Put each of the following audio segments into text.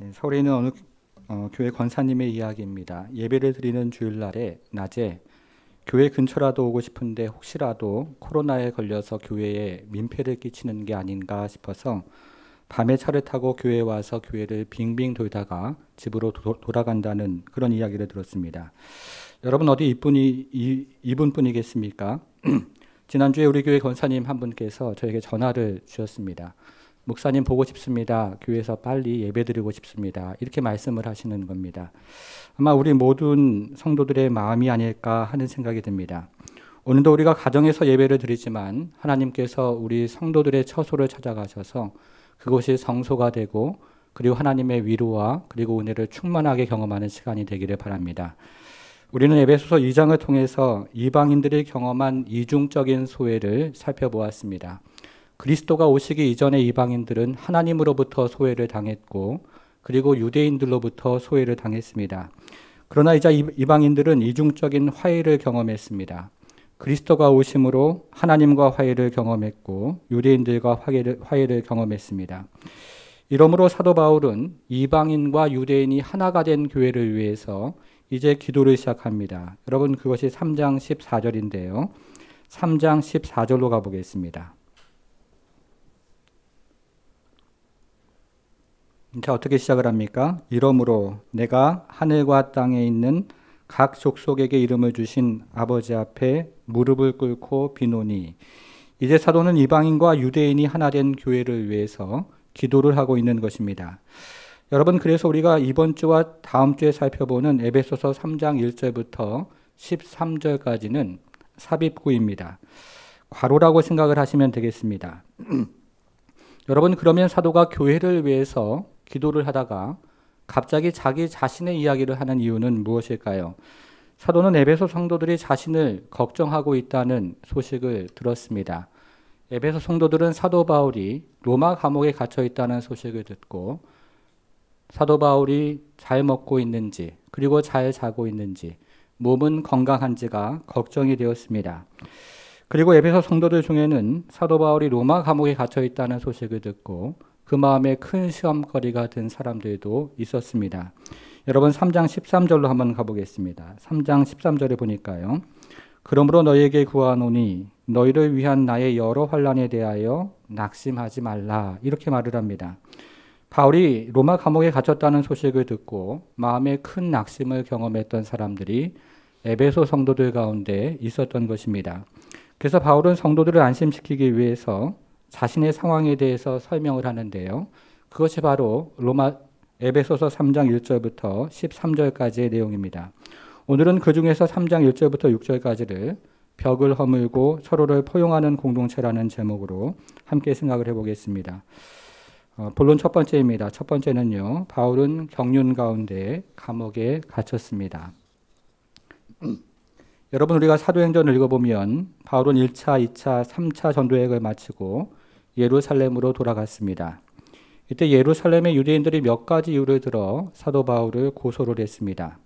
네, 서울에 있는 어느 교회 권사님의 이야기입니다. 예배를 드리는 주일날에 낮에 교회 근처라도 오고 싶은데 혹시라도 코로나에 걸려서 교회에 민폐를 끼치는 게 아닌가 싶어서 밤에 차를 타고 교회에 와서 교회를 빙빙 돌다가 집으로 돌아간다는 그런 이야기를 들었습니다. 여러분 어디 이분뿐이겠습니까? 지난주에 우리 교회 권사님 한 분께서 저에게 전화를 주셨습니다. 목사님 보고 싶습니다. 교회에서 빨리 예배드리고 싶습니다. 이렇게 말씀을 하시는 겁니다. 아마 우리 모든 성도들의 마음이 아닐까 하는 생각이 듭니다. 오늘도 우리가 가정에서 예배를 드리지만 하나님께서 우리 성도들의 처소를 찾아가셔서 그곳이 성소가 되고 그리고 하나님의 위로와 그리고 은혜를 충만하게 경험하는 시간이 되기를 바랍니다. 우리는 에베소서 2장을 통해서 이방인들이 경험한 이중적인 소외를 살펴보았습니다. 그리스도가 오시기 이전의 이방인들은 하나님으로부터 소외를 당했고 그리고 유대인들로부터 소외를 당했습니다. 그러나 이제 이방인들은 이중적인 화해를 경험했습니다. 그리스도가 오심으로 하나님과 화해를 경험했고 유대인들과 화해를 경험했습니다. 이러므로 사도 바울은 이방인과 유대인이 하나가 된 교회를 위해서 이제 기도를 시작합니다. 여러분 그것이 3장 14절인데요. 3장 14절로 가보겠습니다. 자, 어떻게 시작을 합니까? 이러므로 내가 하늘과 땅에 있는 각 족속에게 이름을 주신 아버지 앞에 무릎을 꿇고 비노니. 이제 사도는 이방인과 유대인이 하나 된 교회를 위해서 기도를 하고 있는 것입니다. 여러분 그래서 우리가 이번 주와 다음 주에 살펴보는 에베소서 3장 1절부터 13절까지는 삽입구입니다. 괄호라고 생각을 하시면 되겠습니다. 여러분 그러면 사도가 교회를 위해서 기도를 하다가 갑자기 자기 자신의 이야기를 하는 이유는 무엇일까요? 사도는 에베소 성도들이 자신을 걱정하고 있다는 소식을 들었습니다. 에베소 성도들은 사도 바울이 로마 감옥에 갇혀 있다는 소식을 듣고 사도 바울이 잘 먹고 있는지 그리고 잘 자고 있는지 몸은 건강한지가 걱정이 되었습니다. 그리고 에베소 성도들 중에는 사도 바울이 로마 감옥에 갇혀 있다는 소식을 듣고 그 마음에 큰 시험거리가 된 사람들도 있었습니다. 여러분 3장 13절로 한번 가보겠습니다. 3장 13절에 보니까요. 그러므로 너희에게 구하노니 너희를 위한 나의 여러 환난에 대하여 낙심하지 말라 이렇게 말을 합니다. 바울이 로마 감옥에 갇혔다는 소식을 듣고 마음에 큰 낙심을 경험했던 사람들이 에베소 성도들 가운데 있었던 것입니다. 그래서 바울은 성도들을 안심시키기 위해서 자신의 상황에 대해서 설명을 하는데요. 그것이 바로 에베소서 3장 1절부터 13절까지의 내용입니다. 오늘은 그 중에서 3장 1절부터 6절까지를 벽을 허물고 서로를 포용하는 공동체라는 제목으로 함께 생각을 해보겠습니다. 본론 첫 번째입니다. 첫 번째는요. 바울은 경륜 가운데 감옥에 갇혔습니다. 여러분 우리가 사도행전을 읽어보면 바울은 1차, 2차, 3차 전도여행을 마치고 예루살렘으로 돌아갔습니다. 이때 예루살렘의 유대인들이 몇 가지 이유를 들어 사도 바울을 고소를 했습니다.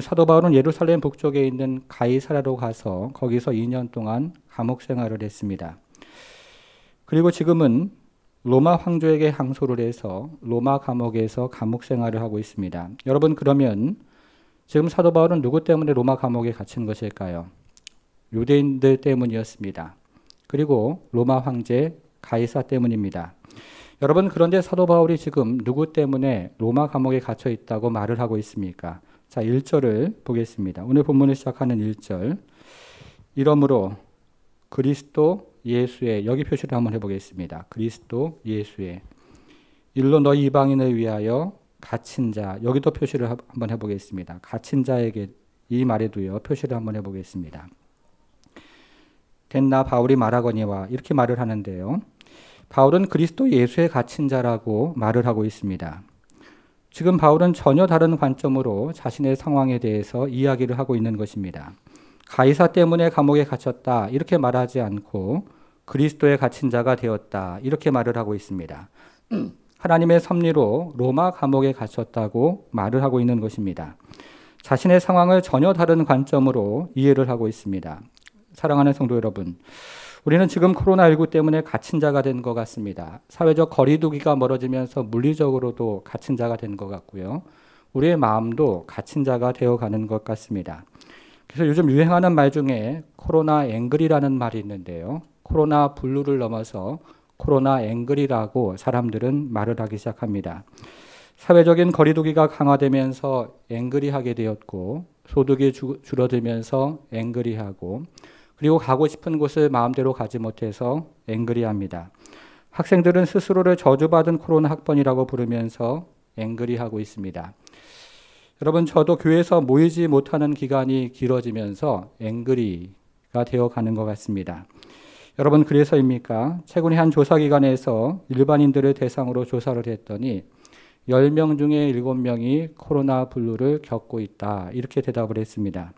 사도 바울은 예루살렘 북쪽에 있는 가이사라로 가서 거기서 2년 동안 감옥 생활을 했습니다. 그리고 지금은 로마 황제에게 항소를 해서 로마 감옥에서 감옥 생활을 하고 있습니다. 여러분 그러면 지금 사도 바울은 누구 때문에 로마 감옥에 갇힌 것일까요? 유대인들 때문이었습니다. 그리고 로마 황제 가이사 때문입니다. 여러분 그런데 사도 바울이 지금 누구 때문에 로마 감옥에 갇혀 있다고 말을 하고 있습니까? 자 1절을 보겠습니다. 오늘 본문을 시작하는 1절. 이러므로 그리스도 예수의 여기 표시를 한번 해보겠습니다. 그리스도 예수의 일로 너희 이방인을 위하여 갇힌 자 여기도 표시를 한번 해보겠습니다. 갇힌 자에게 이 말에도요 표시를 한번 해보겠습니다. 됐나 바울이 말하거니와 이렇게 말을 하는데요. 바울은 그리스도 예수의 갇힌 자라고 말을 하고 있습니다. 지금 바울은 전혀 다른 관점으로 자신의 상황에 대해서 이야기를 하고 있는 것입니다. 가이사 때문에 감옥에 갇혔다 이렇게 말하지 않고 그리스도의 갇힌 자가 되었다 이렇게 말을 하고 있습니다. 하나님의 섭리로 로마 감옥에 갇혔다고 말을 하고 있는 것입니다. 자신의 상황을 전혀 다른 관점으로 이해를 하고 있습니다. 사랑하는 성도 여러분, 우리는 지금 코로나19 때문에 갇힌 자가 된 것 같습니다. 사회적 거리두기가 멀어지면서 물리적으로도 갇힌 자가 된 것 같고요. 우리의 마음도 갇힌 자가 되어가는 것 같습니다. 그래서 요즘 유행하는 말 중에 코로나 앵글이라는 말이 있는데요. 코로나 블루를 넘어서 코로나 앵글이라고 사람들은 말을 하기 시작합니다. 사회적인 거리두기가 강화되면서 앵그리하게 되었고, 소득이 줄어들면서 앵그리하고, 그리고 가고 싶은 곳을 마음대로 가지 못해서 앵그리합니다. 학생들은 스스로를 저주받은 코로나 학번이라고 부르면서 앵그리하고 있습니다. 여러분, 저도 교회에서 모이지 못하는 기간이 길어지면서 앵그리가 되어가는 것 같습니다. 여러분, 그래서입니까? 최근에 한 조사기관에서 일반인들을 대상으로 조사를 했더니 10명 중에 7명이 코로나 블루를 겪고 있다. 이렇게 대답을 했습니다.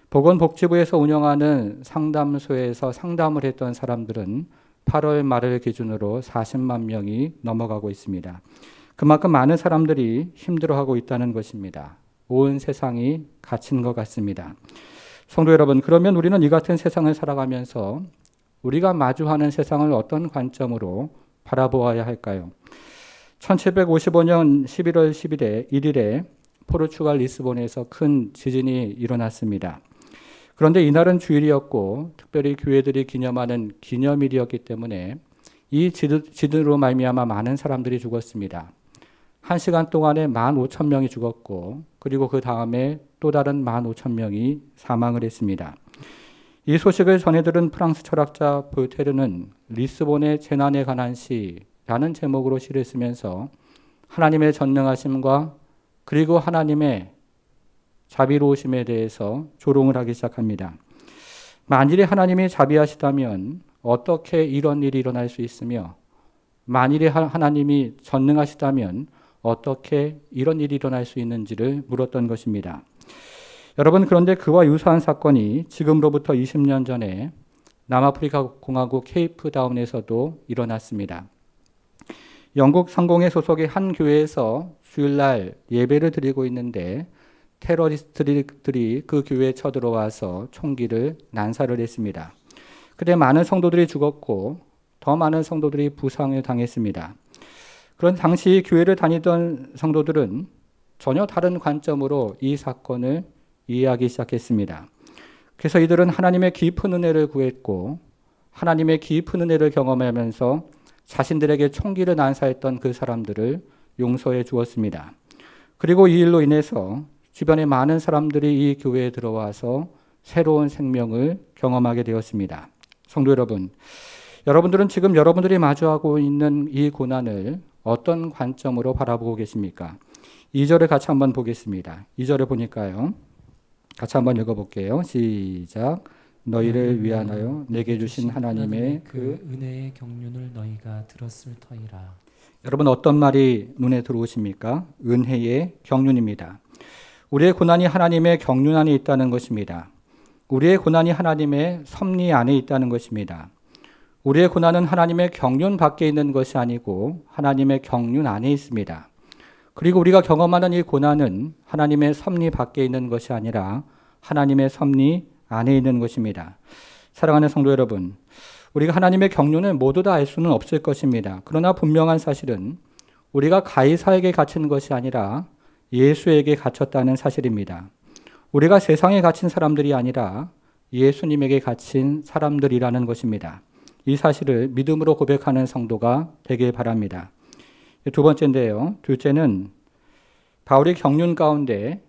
보건복지부에서 운영하는 상담소에서 상담을 했던 사람들은 8월 말을 기준으로 40만 명이 넘어가고 있습니다. 그만큼 많은 사람들이 힘들어하고 있다는 것입니다. 온 세상이 갇힌 것 같습니다. 성도 여러분, 그러면 우리는 이 같은 세상을 살아가면서 우리가 마주하는 세상을 어떤 관점으로 바라보아야 할까요? 1755년 11월 1일에 포르투갈 리스본에서 큰 지진이 일어났습니다. 그런데 이날은 주일이었고 특별히 교회들이 기념하는 기념일이었기 때문에 이 지진으로 말미암아 많은 사람들이 죽었습니다. 1시간 동안에 15,000명이 죽었고 그리고 그 다음에 또 다른 15,000명이 사망을 했습니다. 이 소식을 전해들은 프랑스 철학자 볼테르는 리스본의 재난에 관한 시라는 제목으로 시를 쓰면서 하나님의 전능하심과 그리고 하나님의 자비로우심에 대해서 조롱을 하기 시작합니다. 만일에 하나님이 자비하시다면 어떻게 이런 일이 일어날 수 있으며 만일에 하나님이 전능하시다면 어떻게 이런 일이 일어날 수 있는지를 물었던 것입니다. 여러분, 그런데 그와 유사한 사건이 지금으로부터 20년 전에 남아프리카 공화국 케이프다운에서도 일어났습니다. 영국 성공회 소속의 한 교회에서 주일날 예배를 드리고 있는데 테러리스트들이 그 교회에 쳐들어와서 총기를 난사를 했습니다. 그때 많은 성도들이 죽었고 더 많은 성도들이 부상을 당했습니다. 그런 당시 교회를 다니던 성도들은 전혀 다른 관점으로 이 사건을 이해하기 시작했습니다. 그래서 이들은 하나님의 깊은 은혜를 구했고 하나님의 깊은 은혜를 경험하면서 자신들에게 총기를 난사했던 그 사람들을 용서해 주었습니다. 그리고 이 일로 인해서 주변에 많은 사람들이 이 교회에 들어와서 새로운 생명을 경험하게 되었습니다. 성도 여러분, 여러분들은 지금 여러분들이 마주하고 있는 이 고난을 어떤 관점으로 바라보고 계십니까? 2절을 같이 한번 보겠습니다. 2절을 보니까요. 같이 한번 읽어볼게요. 시작. 너희를 위하여 내게 주신 하나님의 그 은혜의 경륜을 너희가 들었을 터이라. 여러분, 어떤 말이 눈에 들어오십니까? 은혜의 경륜입니다. 우리의 고난이 하나님의 경륜 안에 있다는 것입니다. 우리의 고난이 하나님의 섭리 안에 있다는 것입니다. 우리의 고난은 하나님의 경륜 밖에 있는 것이 아니고 하나님의 경륜 안에 있습니다. 그리고 우리가 경험하는 이 고난은 하나님의 섭리 밖에 있는 것이 아니라 하나님의 섭리 안에 있는 것입니다. 사랑하는 성도 여러분, 우리가 하나님의 경륜을 모두 다 알 수는 없을 것입니다. 그러나 분명한 사실은 우리가 가이사에게 갇힌 것이 아니라 예수에게 갇혔다는 사실입니다. 우리가 세상에 갇힌 사람들이 아니라 예수님에게 갇힌 사람들이라는 것입니다. 이 사실을 믿음으로 고백하는 성도가 되길 바랍니다. 두 번째인데요. 둘째는 바울이 경륜 가운데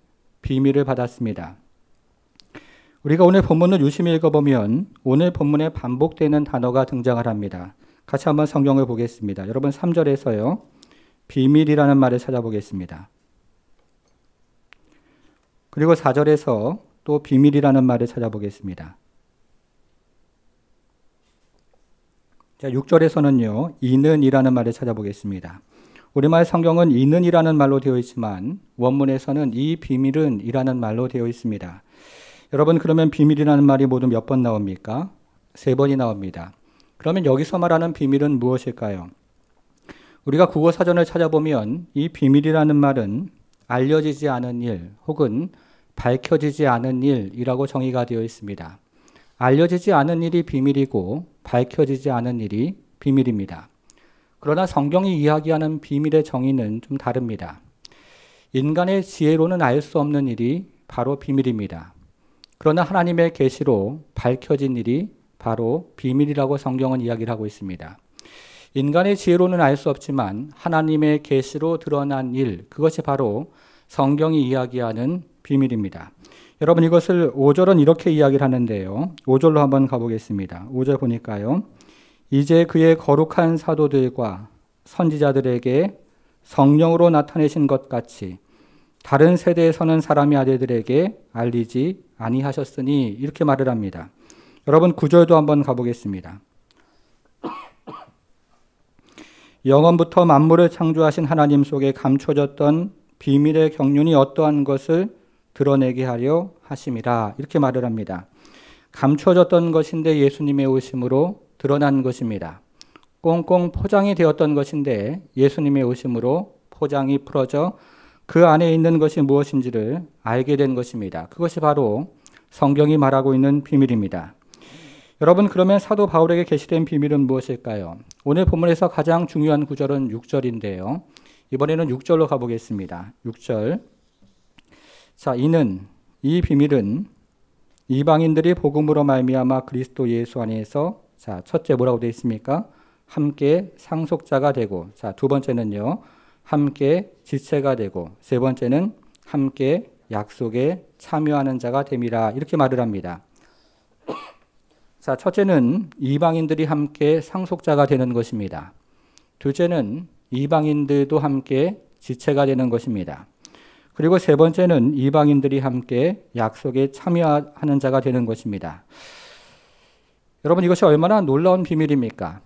비밀을 받았습니다. 우리가 오늘 본문을 유심히 읽어보면 오늘 본문에 반복되는 단어가 등장을 합니다. 같이 한번 성경을 보겠습니다. 여러분 3절에서요. 비밀이라는 말을 찾아보겠습니다. 그리고 4절에서 또 비밀이라는 말을 찾아보겠습니다. 자, 6절에서는요. 이는이라는 말을 찾아보겠습니다. 우리말 성경은 이는이라는 말로 되어 있지만 원문에서는 이 비밀은 이라는 말로 되어 있습니다. 여러분, 그러면 비밀이라는 말이 모두 몇 번 나옵니까? 3번이 나옵니다. 그러면 여기서 말하는 비밀은 무엇일까요? 우리가 국어사전을 찾아보면 이 비밀이라는 말은 알려지지 않은 일 혹은 밝혀지지 않은 일이라고 정의가 되어 있습니다. 알려지지 않은 일이 비밀이고 밝혀지지 않은 일이 비밀입니다. 그러나 성경이 이야기하는 비밀의 정의는 좀 다릅니다. 인간의 지혜로는 알 수 없는 일이 바로 비밀입니다. 그러나 하나님의 계시로 밝혀진 일이 바로 비밀이라고 성경은 이야기를 하고 있습니다. 인간의 지혜로는 알 수 없지만 하나님의 계시로 드러난 일, 그것이 바로 성경이 이야기하는 비밀입니다. 여러분, 이것을 5절은 이렇게 이야기를 하는데요. 5절로 한번 가보겠습니다. 5절 보니까요. 이제 그의 거룩한 사도들과 선지자들에게 성령으로 나타내신 것 같이 다른 세대에 서는 사람의 아들들에게 알리지 아니하셨으니, 이렇게 말을 합니다. 여러분, 9절도 한번 가보겠습니다. 영원부터 만물을 창조하신 하나님 속에 감춰졌던 비밀의 경륜이 어떠한 것을 드러내게 하려 하심이라, 이렇게 말을 합니다. 감춰졌던 것인데 예수님의 오심으로 드러난 것입니다. 꽁꽁 포장이 되었던 것인데 예수님의 오심으로 포장이 풀어져 그 안에 있는 것이 무엇인지를 알게 된 것입니다. 그것이 바로 성경이 말하고 있는 비밀입니다. 여러분, 그러면 사도 바울에게 계시된 비밀은 무엇일까요? 오늘 본문에서 가장 중요한 구절은 6절인데요. 이번에는 6절로 가보겠습니다. 6절. 자, 이 비밀은 이방인들이 복음으로 말미암아 그리스도 예수 안에서, 자, 첫째 뭐라고 되어 있습니까? 함께 상속자가 되고, 자, 두 번째는요, 함께 지체가 되고, 세 번째는 함께 약속에 참여하는 자가 됨이라, 이렇게 말을 합니다. 자, 첫째는 이방인들이 함께 상속자가 되는 것입니다. 둘째는 이방인들도 함께 지체가 되는 것입니다. 그리고 세 번째는 이방인들이 함께 약속에 참여하는 자가 되는 것입니다. 여러분, 이것이 얼마나 놀라운 비밀입니까?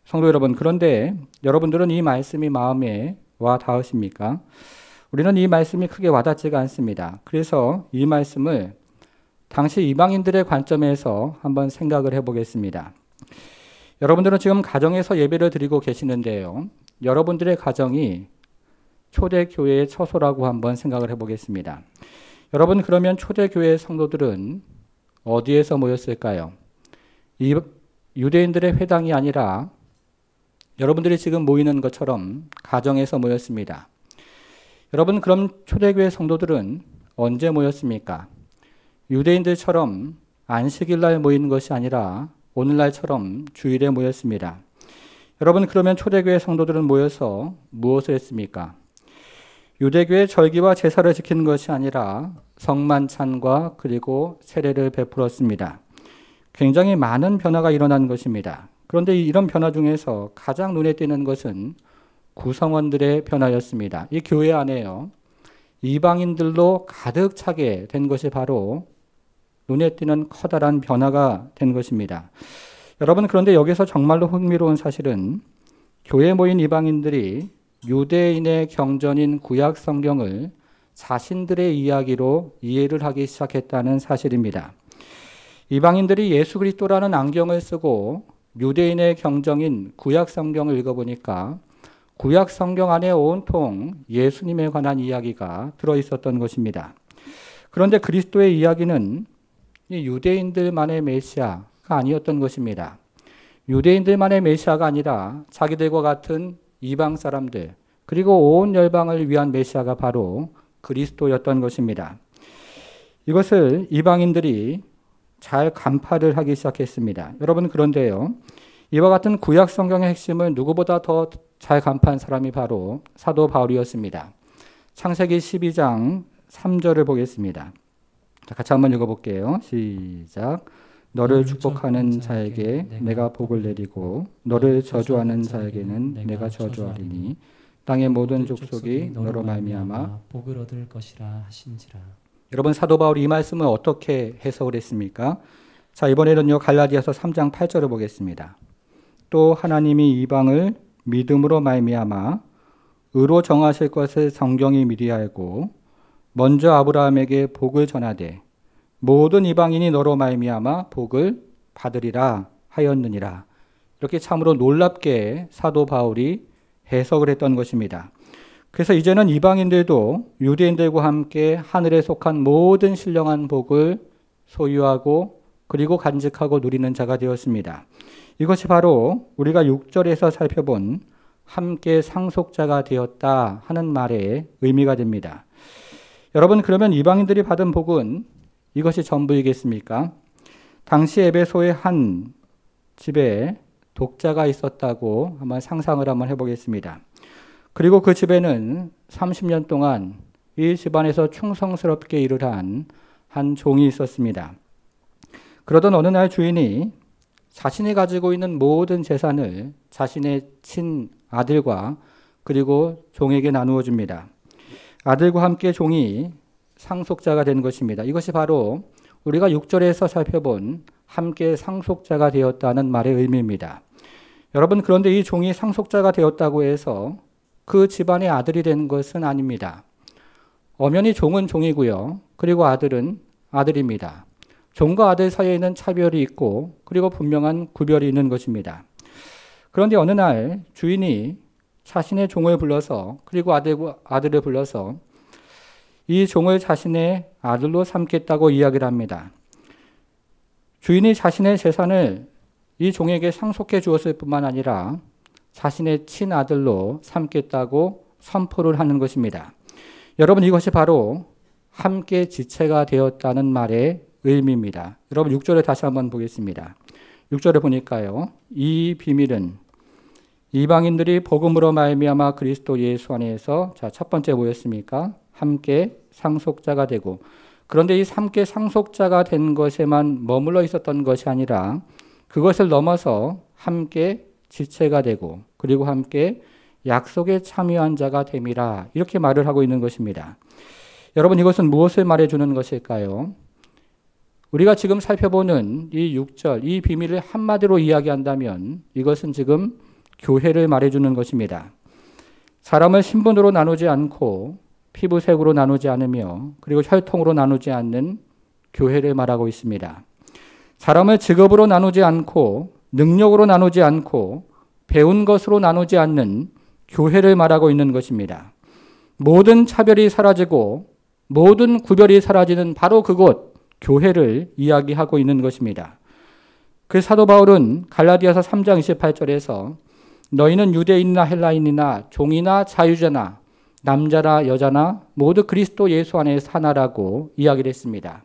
성도 여러분, 그런데 여러분들은 이 말씀이 마음에 와 닿으십니까? 우리는 이 말씀이 크게 와닿지가 않습니다. 그래서 이 말씀을 당시 이방인들의 관점에서 한번 생각을 해보겠습니다. 여러분들은 지금 가정에서 예배를 드리고 계시는데요. 여러분들의 가정이 초대교회의 처소라고 한번 생각을 해보겠습니다. 여러분, 그러면 초대교회 성도들은 어디에서 모였을까요? 유대인들의 회당이 아니라 여러분들이 지금 모이는 것처럼 가정에서 모였습니다. 여러분, 그럼 초대교회 성도들은 언제 모였습니까? 유대인들처럼 안식일날 모이는 것이 아니라 오늘날처럼 주일에 모였습니다. 여러분, 그러면 초대교회 성도들은 모여서 무엇을 했습니까? 유대교의 절기와 제사를 지키는 것이 아니라 성만찬과 그리고 세례를 베풀었습니다. 굉장히 많은 변화가 일어난 것입니다. 그런데 이런 변화 중에서 가장 눈에 띄는 것은 구성원들의 변화였습니다. 이 교회 안에요, 이방인들로 가득 차게 된 것이 바로 눈에 띄는 커다란 변화가 된 것입니다. 여러분, 그런데 여기서 정말로 흥미로운 사실은 교회에 모인 이방인들이 유대인의 경전인 구약 성경을 자신들의 이야기로 이해를 하기 시작했다는 사실입니다. 이방인들이 예수 그리스도라는 안경을 쓰고 유대인의 경전인 구약 성경을 읽어보니까 구약 성경 안에 온통 예수님에 관한 이야기가 들어있었던 것입니다. 그런데 그리스도의 이야기는 이 유대인들만의 메시아가 아니었던 것입니다. 유대인들만의 메시아가 아니라 자기들과 같은 이방 사람들, 그리고 온 열방을 위한 메시아가 바로 그리스도였던 것입니다. 이것을 이방인들이 잘 간파를 하기 시작했습니다. 여러분, 그런데요, 이와 같은 구약 성경의 핵심을 누구보다 더 잘 간파한 사람이 바로 사도 바울이었습니다. 창세기 12장 3절을 보겠습니다. 자, 같이 한번 읽어볼게요. 시작. 너를 축복하는 자에게 내가 복을 내리고 너를 저주하는 자에게는 내가 저주하리니 땅의 모든 족속이 너로 말미암아 복을 얻을 것이라 하신지라. 여러분, 사도 바울이 이 말씀을 어떻게 해석을 했습니까? 자, 이번에는요, 갈라디아서 3장 8절을 보겠습니다. 또 하나님이 이방을 믿음으로 말미암아 의로 정하실 것을 성경이 미리 알고 먼저 아브라함에게 복을 전하되 모든 이방인이 너로 말미암아 복을 받으리라 하였느니라. 이렇게 참으로 놀랍게 사도 바울이 해석을 했던 것입니다. 그래서 이제는 이방인들도 유대인들과 함께 하늘에 속한 모든 신령한 복을 소유하고 그리고 간직하고 누리는 자가 되었습니다. 이것이 바로 우리가 6절에서 살펴본 함께 상속자가 되었다 하는 말의 의미가 됩니다. 여러분, 그러면 이방인들이 받은 복은 이것이 전부이겠습니까? 당시 에베소의 한 집에 독자가 있었다고 한번 상상을 한번 해보겠습니다. 그리고 그 집에는 30년 동안 이 집안에서 충성스럽게 일을 한 종이 있었습니다. 그러던 어느 날 주인이 자신이 가지고 있는 모든 재산을 자신의 친아들과 그리고 종에게 나누어 줍니다. 아들과 함께 종이 상속자가 된 것입니다. 이것이 바로 우리가 6절에서 살펴본 함께 상속자가 되었다는 말의 의미입니다. 여러분, 그런데 이 종이 상속자가 되었다고 해서 그 집안의 아들이 된 것은 아닙니다. 엄연히 종은 종이고요. 그리고 아들은 아들입니다. 종과 아들 사이에는 차별이 있고 그리고 분명한 구별이 있는 것입니다. 그런데 어느 날 주인이 자신의 종을 불러서 그리고 아들을 불러서 이 종을 자신의 아들로 삼겠다고 이야기를 합니다. 주인이 자신의 재산을 이 종에게 상속해 주었을 뿐만 아니라 자신의 친아들로 삼겠다고 선포를 하는 것입니다. 여러분, 이것이 바로 함께 지체가 되었다는 말의 의미입니다. 여러분, 6절에 다시 한번 보겠습니다. 6절에 보니까요. 이 비밀은 이방인들이 복음으로 말미암아 그리스도 예수 안에서 첫 번째 뭐였습니까? 함께 상속자가 되고, 그런데 이 함께 상속자가 된 것에만 머물러 있었던 것이 아니라 그것을 넘어서 함께 지체가 되고 그리고 함께 약속에 참여한 자가 됨이라, 이렇게 말을 하고 있는 것입니다. 여러분, 이것은 무엇을 말해주는 것일까요? 우리가 지금 살펴보는 이 6절, 이 비밀을 한마디로 이야기한다면 이것은 지금 교회를 말해주는 것입니다. 사람을 신분으로 나누지 않고 피부색으로 나누지 않으며 그리고 혈통으로 나누지 않는 교회를 말하고 있습니다. 사람을 직업으로 나누지 않고 능력으로 나누지 않고 배운 것으로 나누지 않는 교회를 말하고 있는 것입니다. 모든 차별이 사라지고 모든 구별이 사라지는 바로 그곳 교회를 이야기하고 있는 것입니다. 그 사도 바울은 갈라디아서 3장 28절에서 너희는 유대인이나 헬라인이나 종이나 자유자나 남자나 여자나 모두 그리스도 예수 안에서 하나라고 이야기를 했습니다.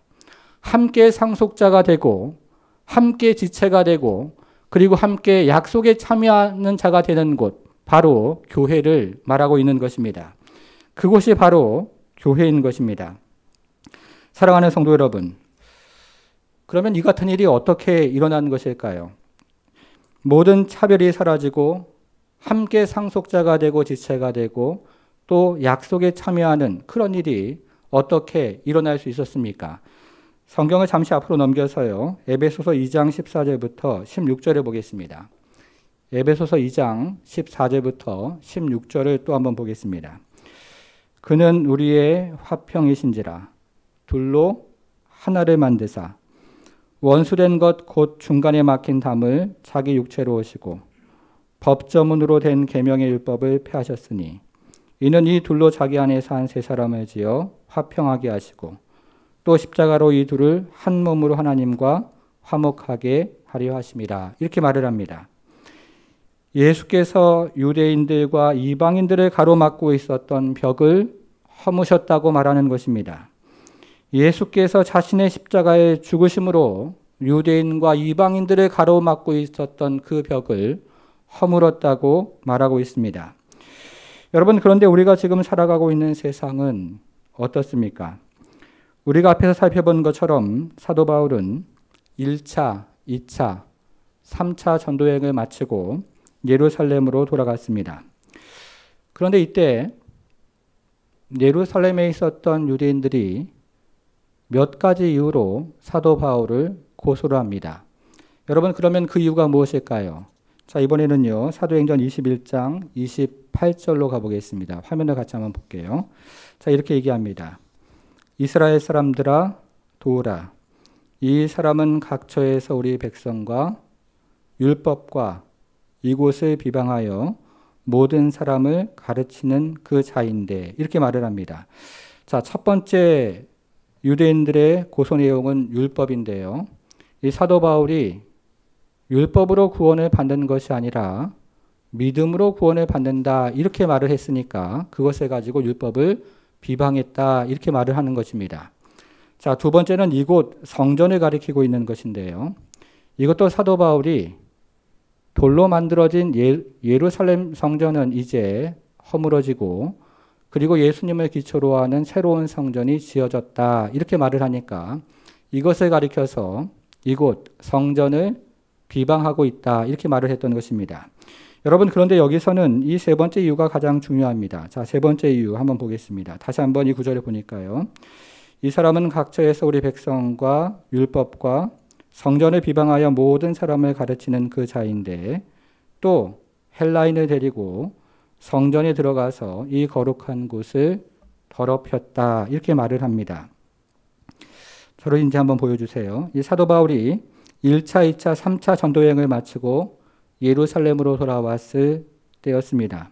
함께 상속자가 되고 함께 지체가 되고 그리고 함께 약속에 참여하는 자가 되는 곳, 바로 교회를 말하고 있는 것입니다. 그곳이 바로 교회인 것입니다. 사랑하는 성도 여러분, 그러면 이 같은 일이 어떻게 일어난 것일까요? 모든 차별이 사라지고 함께 상속자가 되고 지체가 되고 또 약속에 참여하는 그런 일이 어떻게 일어날 수 있었습니까? 성경을 잠시 앞으로 넘겨서요. 에베소서 2장 14절부터 16절에 보겠습니다. 에베소서 2장 14절부터 16절을 또 한번 보겠습니다. 그는 우리의 화평이신지라 둘로 하나를 만드사 원수된 것 곧 중간에 막힌 담을 자기 육체로 오시고 법저문으로 된 계명의 율법을 폐하셨으니 이는 이 둘로 자기 안에서 한 세 사람을 지어 화평하게 하시고 또 십자가로 이 둘을 한 몸으로 하나님과 화목하게 하려 하심이라, 이렇게 말을 합니다. 예수께서 유대인들과 이방인들을 가로막고 있었던 벽을 허무셨다고 말하는 것입니다. 예수께서 자신의 십자가의 죽으심으로 유대인과 이방인들을 가로막고 있었던 그 벽을 허물었다고 말하고 있습니다. 여러분, 그런데 우리가 지금 살아가고 있는 세상은 어떻습니까? 우리가 앞에서 살펴본 것처럼 사도 바울은 1차, 2차, 3차 전도여행을 마치고 예루살렘으로 돌아갔습니다. 그런데 이때 예루살렘에 있었던 유대인들이 몇 가지 이유로 사도 바울을 고소를 합니다. 여러분, 그러면 그 이유가 무엇일까요? 자, 이번에는요, 사도행전 21장 28절로 가보겠습니다. 화면을 같이 한번 볼게요. 자, 이렇게 얘기합니다. 이스라엘 사람들아 도우라. 이 사람은 각처에서 우리 백성과 율법과 이곳을 비방하여 모든 사람을 가르치는 그 자인데, 이렇게 말을 합니다. 자, 첫 번째 유대인들의 고소 내용은 율법인데요. 이 사도 바울이 율법으로 구원을 받는 것이 아니라 믿음으로 구원을 받는다 이렇게 말을 했으니까 그것을 가지고 율법을 비방했다 이렇게 말을 하는 것입니다. 자, 두 번째는 이곳 성전을 가리키고 있는 것인데요. 이것도 사도 바울이 돌로 만들어진 예루살렘 성전은 이제 허물어지고 그리고 예수님을 기초로 하는 새로운 성전이 지어졌다 이렇게 말을 하니까 이것을 가리켜서 이곳 성전을 비방하고 있다 이렇게 말을 했던 것입니다. 여러분, 그런데 여기서는 이 세 번째 이유가 가장 중요합니다. 자, 세 번째 이유 한번 보겠습니다. 다시 한번 이 구절을 보니까요. 이 사람은 각처에서 우리 백성과 율법과 성전을 비방하여 모든 사람을 가르치는 그 자인데 또 헬라인을 데리고 성전에 들어가서 이 거룩한 곳을 더럽혔다 이렇게 말을 합니다. 저를 이제 한번 보여주세요. 이 사도 바울이 1차, 2차, 3차 전도여행을 마치고 예루살렘으로 돌아왔을 때였습니다.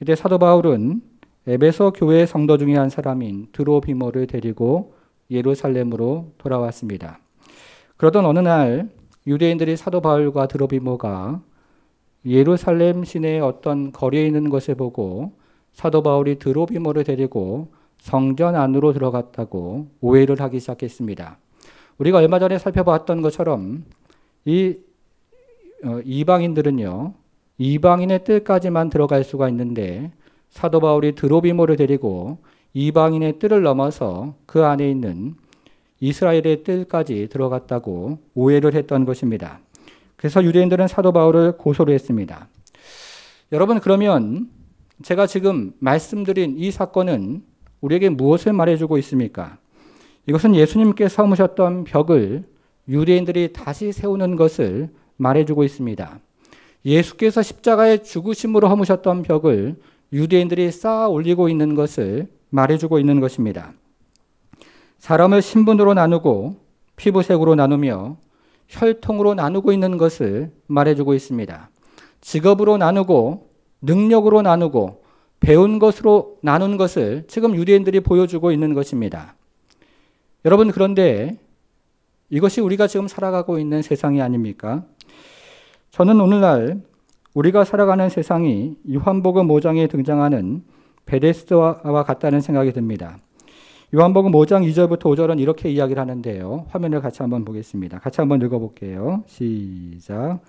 이때 사도 바울은 에베소 교회 성도 중에 한 사람인 드로비모를 데리고 예루살렘으로 돌아왔습니다. 그러던 어느 날 유대인들이 사도 바울과 드로비모가 예루살렘 시내의 어떤 거리에 있는 것을 보고 사도 바울이 드로비모를 데리고 성전 안으로 들어갔다고 오해를 하기 시작했습니다. 우리가 얼마 전에 살펴봤던 것처럼 이 이방인들은요, 이방인의 뜰까지만 들어갈 수가 있는데 사도 바울이 드로비모를 데리고 이방인의 뜰을 넘어서 그 안에 있는 이스라엘의 뜰까지 들어갔다고 오해를 했던 것입니다. 그래서 유대인들은 사도 바울을 고소를 했습니다. 여러분, 그러면 제가 지금 말씀드린 이 사건은 우리에게 무엇을 말해주고 있습니까? 이것은 예수님께서 허무셨던 벽을 유대인들이 다시 세우는 것을 말해주고 있습니다. 예수께서 십자가에 죽으심으로 허무셨던 벽을 유대인들이 쌓아 올리고 있는 것을 말해주고 있는 것입니다. 사람을 신분으로 나누고 피부색으로 나누며 혈통으로 나누고 있는 것을 말해주고 있습니다. 직업으로 나누고 능력으로 나누고 배운 것으로 나눈 것을 지금 유대인들이 보여주고 있는 것입니다. 여러분, 그런데 이것이 우리가 지금 살아가고 있는 세상이 아닙니까? 저는 오늘날 우리가 살아가는 세상이 요한복음 5장에 등장하는 베데스다와 같다는 생각이 듭니다. 요한복음 5장 2절부터 5절은 이렇게 이야기를 하는데요. 화면을 같이 한번 보겠습니다. 같이 한번 읽어볼게요. 시작.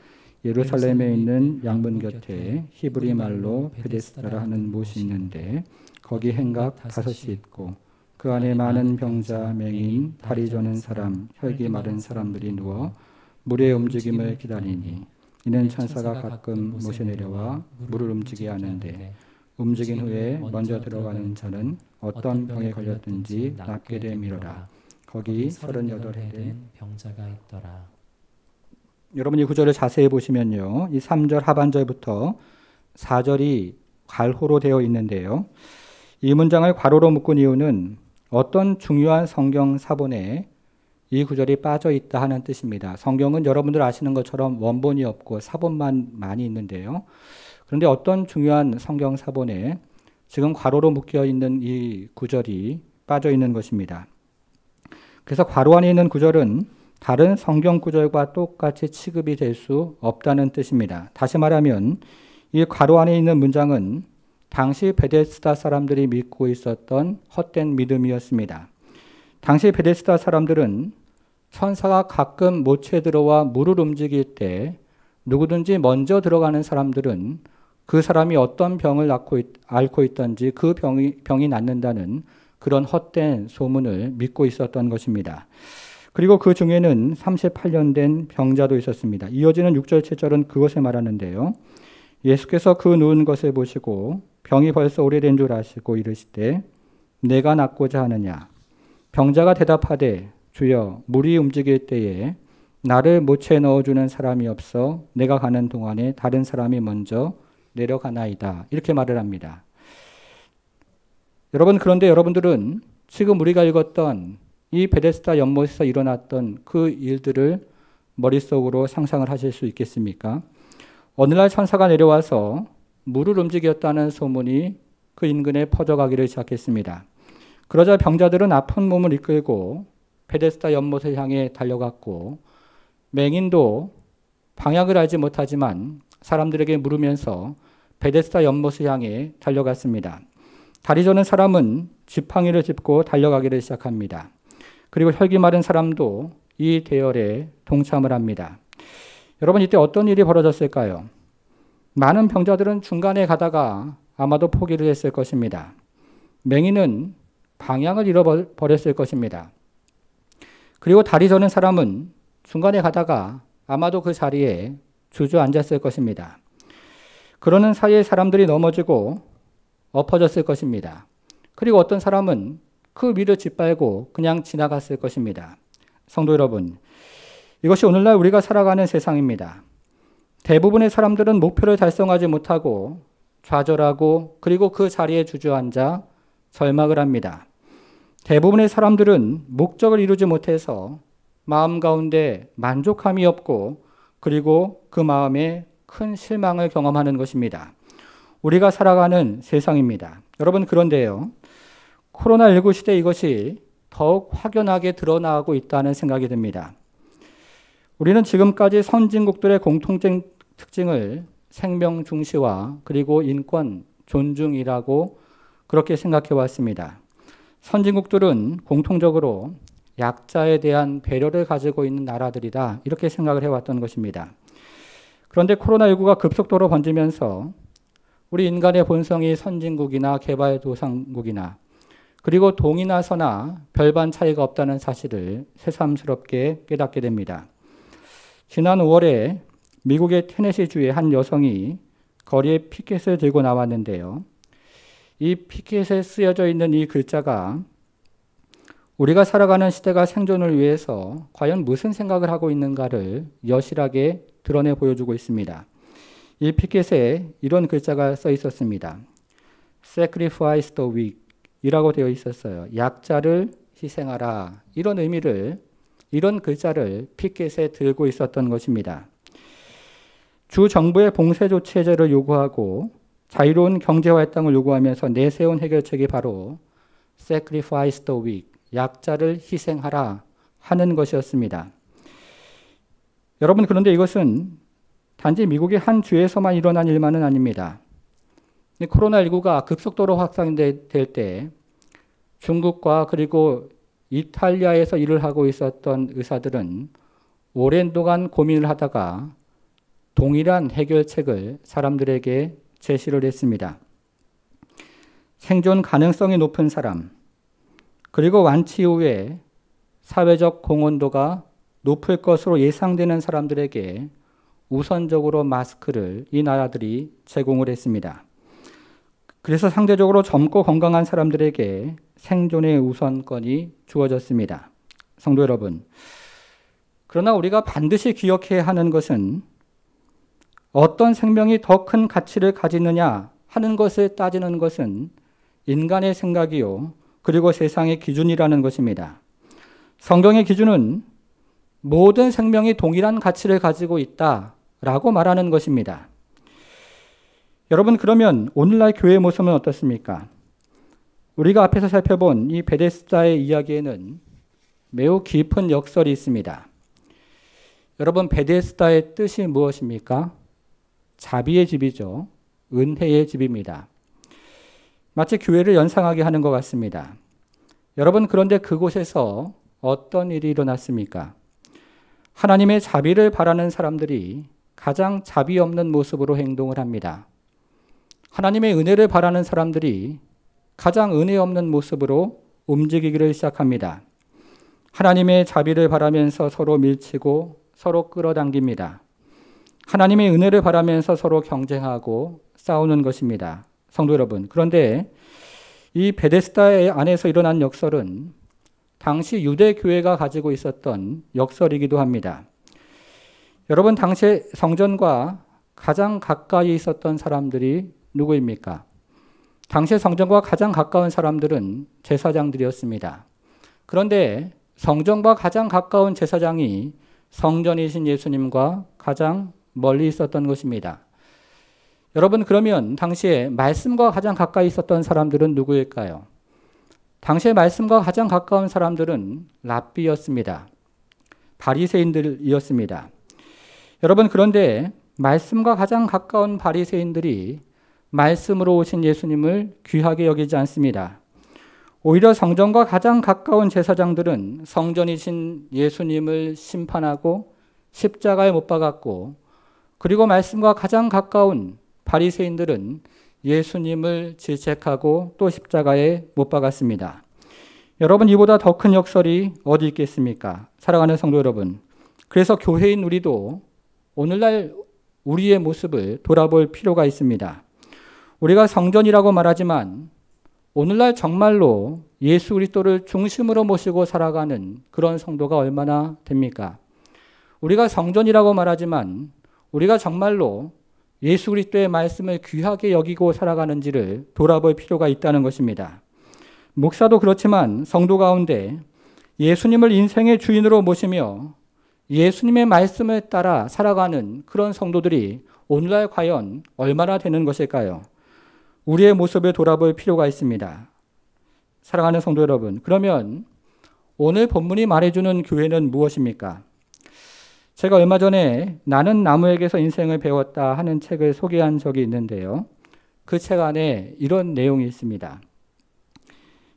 예루살렘에 있는 양문 곁에 히브리 말로 베데스다라 하는 못이 있는데 거기 행각 5이 있고 그 안에 많은 병자, 맹인, 다리 저는 사람, 혈기 마른 사람들이 누워 물의 움직임을 기다리니 이는 천사가 가끔 못에 내려와 물을 움직이게 하는데 움직인 후에 먼저 들어가는 자는 어떤 병에 걸렸든지 낫게 됨이로라. 거기 38해 된 병자가 있더라. 여러분, 이 구절을 자세히 보시면요, 이 3절 하반절부터 4절이 괄호로 되어 있는데요. 이 문장을 괄호로 묶은 이유는 어떤 중요한 성경 사본에 이 구절이 빠져 있다 하는 뜻입니다. 성경은 여러분들 아시는 것처럼 원본이 없고 사본만 많이 있는데요. 그런데 어떤 중요한 성경 사본에 지금 괄호로 묶여 있는 이 구절이 빠져 있는 것입니다. 그래서 괄호 안에 있는 구절은 다른 성경 구절과 똑같이 취급이 될 수 없다는 뜻입니다. 다시 말하면 이 괄호 안에 있는 문장은 당시 베데스다 사람들이 믿고 있었던 헛된 믿음이었습니다. 당시 베데스다 사람들은 천사가 가끔 못에 들어와 물을 움직일 때 누구든지 먼저 들어가는 사람들은 그 사람이 어떤 병을 앓고 있던지 그 병이 낫는다는 그런 헛된 소문을 믿고 있었던 것입니다. 그리고 그 중에는 38년 된 병자도 있었습니다. 이어지는 6절, 7절은 그것을 말하는데요. 예수께서 그 누운 것을 보시고 병이 벌써 오래된 줄 아시고 이르시되 내가 낫고자 하느냐. 병자가 대답하되 주여, 물이 움직일 때에 나를 못에 넣어주는 사람이 없어 내가 가는 동안에 다른 사람이 먼저 내려가나이다. 이렇게 말을 합니다. 여러분, 그런데 여러분들은 지금 우리가 읽었던 이 베데스다 연못에서 일어났던 그 일들을 머릿속으로 상상을 하실 수 있겠습니까? 어느 날 천사가 내려와서 물을 움직였다는 소문이 그 인근에 퍼져가기를 시작했습니다. 그러자 병자들은 아픈 몸을 이끌고 베데스다 연못을 향해 달려갔고 맹인도 방향을 알지 못하지만 사람들에게 물으면서 베데스다 연못을 향해 달려갔습니다. 다리 저는 사람은 지팡이를 짚고 달려가기를 시작합니다. 그리고 혈기 마른 사람도 이 대열에 동참을 합니다. 여러분, 이때 어떤 일이 벌어졌을까요? 많은 병자들은 중간에 가다가 아마도 포기를 했을 것입니다. 맹인은 방향을 잃어버렸을 것입니다. 그리고 다리 저는 사람은 중간에 가다가 아마도 그 자리에 주저앉았을 것입니다. 그러는 사이에 사람들이 넘어지고 엎어졌을 것입니다. 그리고 어떤 사람은 그 위를 짓밟고 그냥 지나갔을 것입니다. 성도 여러분, 이것이 오늘날 우리가 살아가는 세상입니다. 대부분의 사람들은 목표를 달성하지 못하고 좌절하고 그리고 그 자리에 주저앉아 절망을 합니다. 대부분의 사람들은 목적을 이루지 못해서 마음 가운데 만족함이 없고 그리고 그 마음에 큰 실망을 경험하는 것입니다. 우리가 살아가는 세상입니다. 여러분, 그런데요, 코로나19 시대 이것이 더욱 확연하게 드러나고 있다는 생각이 듭니다. 우리는 지금까지 선진국들의 공통된 특징을 생명 중시와 그리고 인권 존중이라고 그렇게 생각해 왔습니다. 선진국들은 공통적으로 약자에 대한 배려를 가지고 있는 나라들이다, 이렇게 생각을 해왔던 것입니다. 그런데 코로나19가 급속도로 번지면서 우리 인간의 본성이 선진국이나 개발도상국이나 그리고 동이나 서나 별반 차이가 없다는 사실을 새삼스럽게 깨닫게 됩니다. 지난 5월에 미국의 테네시주의 한 여성이 거리에 피켓을 들고 나왔는데요. 이 피켓에 쓰여져 있는 이 글자가 우리가 살아가는 시대가 생존을 위해서 과연 무슨 생각을 하고 있는가를 여실하게 드러내 보여주고 있습니다. 이 피켓에 이런 글자가 써 있었습니다. Sacrifice the weak 이라고 되어 있었어요. 약자를 희생하라. 이런 의미를, 이런 글자를 피켓에 들고 있었던 것입니다. 주 정부의 봉쇄 조치 해제를 요구하고 자유로운 경제활동을 요구하면서 내세운 해결책이 바로 Sacrifice the weak, 약자를 희생하라 하는 것이었습니다. 여러분, 그런데 이것은 단지 미국의 한 주에서만 일어난 일만은 아닙니다. 코로나19가 급속도로 확산될 때 중국과 그리고 이탈리아에서 일을 하고 있었던 의사들은 오랜 동안 고민을 하다가 동일한 해결책을 사람들에게 제시를 했습니다. 생존 가능성이 높은 사람, 그리고 완치 이후에 사회적 공헌도가 높을 것으로 예상되는 사람들에게 우선적으로 마스크를 이 나라들이 제공을 했습니다. 그래서 상대적으로 젊고 건강한 사람들에게 생존의 우선권이 주어졌습니다. 성도 여러분, 그러나 우리가 반드시 기억해야 하는 것은 어떤 생명이 더 큰 가치를 가지느냐 하는 것을 따지는 것은 인간의 생각이요, 그리고 세상의 기준이라는 것입니다. 성경의 기준은 모든 생명이 동일한 가치를 가지고 있다라고 말하는 것입니다. 여러분, 그러면 오늘날 교회의 모습은 어떻습니까? 우리가 앞에서 살펴본 이 베데스다의 이야기에는 매우 깊은 역설이 있습니다. 여러분, 베데스다의 뜻이 무엇입니까? 자비의 집이죠. 은혜의 집입니다. 마치 교회를 연상하게 하는 것 같습니다. 여러분, 그런데 그곳에서 어떤 일이 일어났습니까? 하나님의 자비를 바라는 사람들이 가장 자비 없는 모습으로 행동을 합니다. 하나님의 은혜를 바라는 사람들이 가장 은혜 없는 모습으로 움직이기를 시작합니다. 하나님의 자비를 바라면서 서로 밀치고 서로 끌어당깁니다. 하나님의 은혜를 바라면서 서로 경쟁하고 싸우는 것입니다. 성도 여러분, 그런데 이 베데스다 안에서 일어난 역설은 당시 유대 교회가 가지고 있었던 역설이기도 합니다. 여러분, 당시 성전과 가장 가까이 있었던 사람들이 누구입니까? 당시 성전과 가장 가까운 사람들은 제사장들이었습니다. 그런데 성전과 가장 가까운 제사장이 성전이신 예수님과 가장 멀리 있었던 것입니다. 여러분, 그러면 당시에 말씀과 가장 가까이 있었던 사람들은 누구일까요? 당시에 말씀과 가장 가까운 사람들은 랍비였습니다. 바리새인들이었습니다. 여러분, 그런데 말씀과 가장 가까운 바리새인들이 말씀으로 오신 예수님을 귀하게 여기지 않습니다. 오히려 성전과 가장 가까운 제사장들은 성전이신 예수님을 심판하고 십자가에 못 박았고, 그리고 말씀과 가장 가까운 바리새인들은 예수님을 질책하고 또 십자가에 못 박았습니다. 여러분, 이보다 더 큰 역설이 어디 있겠습니까? 사랑하는 성도 여러분, 그래서 교회인 우리도 오늘날 우리의 모습을 돌아볼 필요가 있습니다. 우리가 성전이라고 말하지만 오늘날 정말로 예수 그리스도를 중심으로 모시고 살아가는 그런 성도가 얼마나 됩니까? 우리가 성전이라고 말하지만 우리가 정말로 예수 그리스도의 말씀을 귀하게 여기고 살아가는지를 돌아볼 필요가 있다는 것입니다. 목사도 그렇지만 성도 가운데 예수님을 인생의 주인으로 모시며 예수님의 말씀을 따라 살아가는 그런 성도들이 오늘날 과연 얼마나 되는 것일까요? 우리의 모습을 돌아볼 필요가 있습니다. 사랑하는 성도 여러분, 그러면 오늘 본문이 말해주는 교회는 무엇입니까? 제가 얼마 전에 나는 나무에게서 인생을 배웠다 하는 책을 소개한 적이 있는데요. 그 책 안에 이런 내용이 있습니다.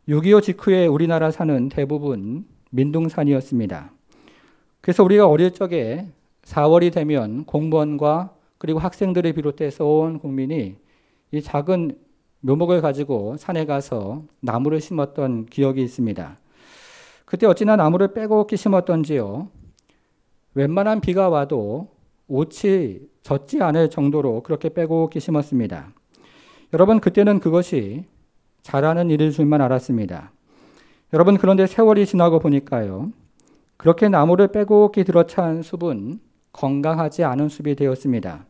6.25 직후에 우리나라 사는 대부분 민둥산이었습니다. 그래서 우리가 어릴 적에 4월이 되면 공무원과 그리고 학생들을 비롯해서 온 국민이 이 작은 묘목을 가지고 산에 가서 나무를 심었던 기억이 있습니다. 그때 어찌나 나무를 빼곡히 심었던지요. 웬만한 비가 와도 옷이 젖지 않을 정도로 그렇게 빼곡히 심었습니다. 여러분, 그때는 그것이 잘하는 일일 줄만 알았습니다. 여러분, 그런데 세월이 지나고 보니까요. 그렇게 나무를 빼곡히 들어찬 숲은 건강하지 않은 숲이 되었습니다.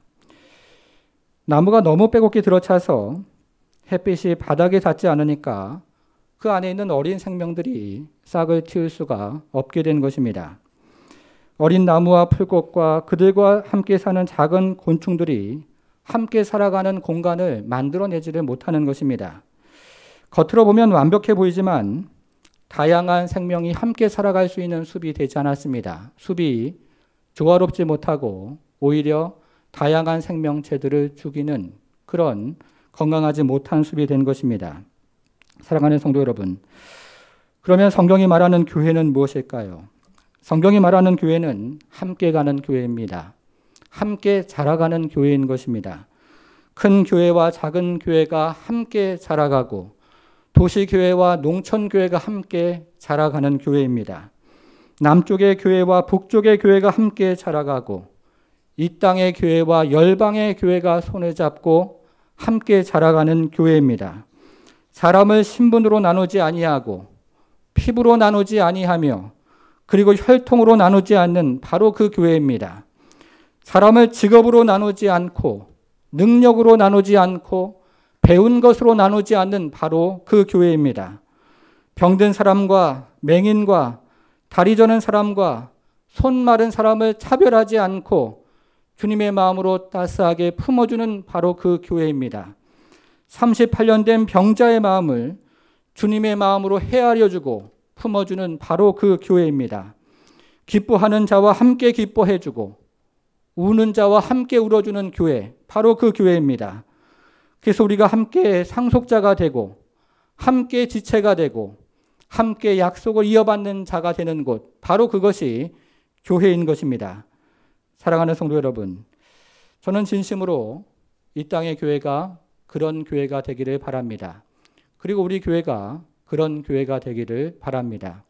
나무가 너무 빼곡히 들어차서 햇빛이 바닥에 닿지 않으니까 그 안에 있는 어린 생명들이 싹을 틔울 수가 없게 된 것입니다. 어린 나무와 풀꽃과 그들과 함께 사는 작은 곤충들이 함께 살아가는 공간을 만들어내지를 못하는 것입니다. 겉으로 보면 완벽해 보이지만 다양한 생명이 함께 살아갈 수 있는 숲이 되지 않았습니다. 숲이 조화롭지 못하고 오히려 다양한 생명체들을 죽이는 그런 건강하지 못한 숲이 된 것입니다. 사랑하는 성도 여러분, 그러면 성경이 말하는 교회는 무엇일까요? 성경이 말하는 교회는 함께 가는 교회입니다. 함께 자라가는 교회인 것입니다. 큰 교회와 작은 교회가 함께 자라가고 도시교회와 농촌교회가 함께 자라가는 교회입니다. 남쪽의 교회와 북쪽의 교회가 함께 자라가고 이 땅의 교회와 열방의 교회가 손을 잡고 함께 자라가는 교회입니다. 사람을 신분으로 나누지 아니하고 피부로 나누지 아니하며 그리고 혈통으로 나누지 않는 바로 그 교회입니다. 사람을 직업으로 나누지 않고 능력으로 나누지 않고 배운 것으로 나누지 않는 바로 그 교회입니다. 병든 사람과 맹인과 다리 저는 사람과 손 마른 사람을 차별하지 않고 주님의 마음으로 따스하게 품어주는 바로 그 교회입니다. 38년 된 병자의 마음을 주님의 마음으로 헤아려주고 품어주는 바로 그 교회입니다. 기뻐하는 자와 함께 기뻐해주고 우는 자와 함께 울어주는 교회, 바로 그 교회입니다. 그래서 우리가 함께 상속자가 되고 함께 지체가 되고 함께 약속을 이어받는 자가 되는 곳, 바로 그것이 교회인 것입니다. 사랑하는 성도 여러분, 저는 진심으로 이 땅의 교회가 그런 교회가 되기를 바랍니다. 그리고 우리 교회가 그런 교회가 되기를 바랍니다.